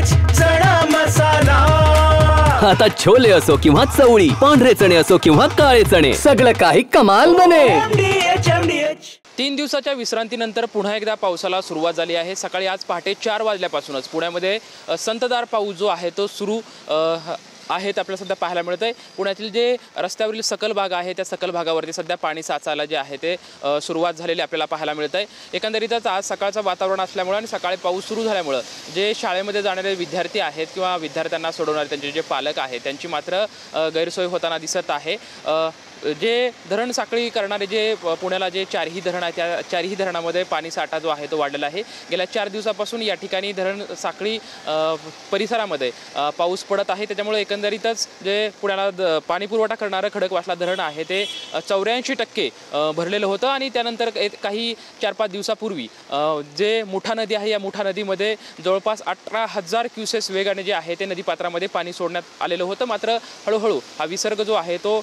MDH चणा मसाला। आता छोले असो किंवा चवळी, पांढरे चणे असो किंवा काळे चणे, सगळं काही कमाल बने। MDH 3 दिवसाच्या विश्रांतीनंतर पुन्हा एकदा पावसाला सुरुवात झाली आहे। सकाळी आज पहाटे 4 वाजल्यापासूनच पुण्यामध्ये संततधार पाऊस जो आहे तो सुरू आहेत आपल्याला सध्या पाहायला मिळत आहे। पुण्यातील जे रस्त्यावरील सकल भाग आहे त्या सकल भागावरती सध्या पाणी साचायला जे आहे ते सुरुवात झालेली आपल्याला पाहायला मिळत आहे। एकंदरीतच आज सकाळचं वातावरण असल्यामुळे आणि सकाळी पाऊस सुरू झाल्यामुळे जे शाळेमध्ये जाणारे विद्यार्थी आहेत किंवा विद्यार्थ्यांना सोडवणारे त्यांचे जे पालक आहेत त्यांची मात्र गैरसोय होताना दिसत आहे। जे धरण साखळी करणारे जे पुण्याला जे चारही धरण आहे त्या चारही धरणामध्ये पाणी साठा जो आहे तो वाढलेला आहे। गेल्या 4 दिवसापासून या ठिकाणी धरण साखळी परिसरामध्ये पाऊस पडत आहे। त्याच्यामुळे एकंदरीतच जे पुण्याला पाणी पुरवठा करणारं खडकवासला धरण आहे ते 84% भरलेलं होतं आणि त्यानंतर काही 4-5 दिवसापूर्वी जे मुठा नदी आहे या मुठा नदीमध्ये जवळपास 18,000 क्युसेस वेगाने जे आहे ते नदीपात्रामध्ये पाणी सोडण्यात आलेलं होतं। मात्र हळूहळू हा विसर्ग जो आहे तो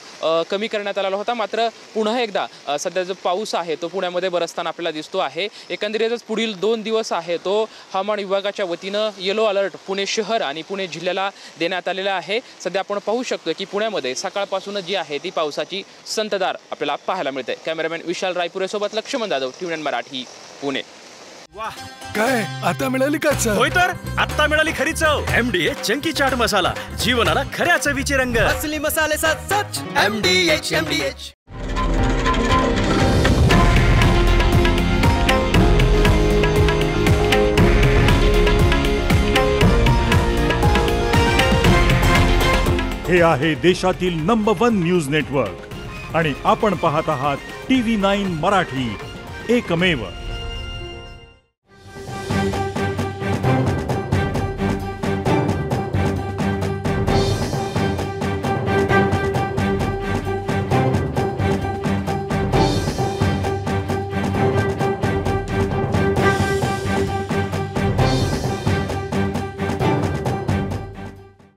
कमी करण्यात आला होता। मात्र पुन्हा एकदा सध्या जो पाऊस आहे तो पुण्यामध्ये बरसताना आपल्याला दिसतो आहे। एकंदरीतच पुढील 2 दिवस आहे तो हवामान विभागाच्या वतीनं येलो अलर्ट पुणे शहर आणि पुणे जिल्ह्याला देण्यात आलेला आहे। सध्या आपण पाहू शकतो की पुण्यामध्ये सकाळपासून जी आहे ती पावसाची संततधार आपल्याला पाहायला मिळते। कॅमेरामॅन विशाल रायपुरे सोबत लक्ष्मण जाधव, TVN मराठी, पुणे। वाह, काय आता मिळाली का चव? होय तर आता मिळाली खरी चव। MDH चंकी चाट मसाला, जीवनाला खऱ्या चवीचे रंग। असली मसाले साथ सच MDH। हे आहे देशातील नंबर 1 न्यूज नेटवर्क आणि आपण पाहत आहात TV9 मराठी, एकमेव।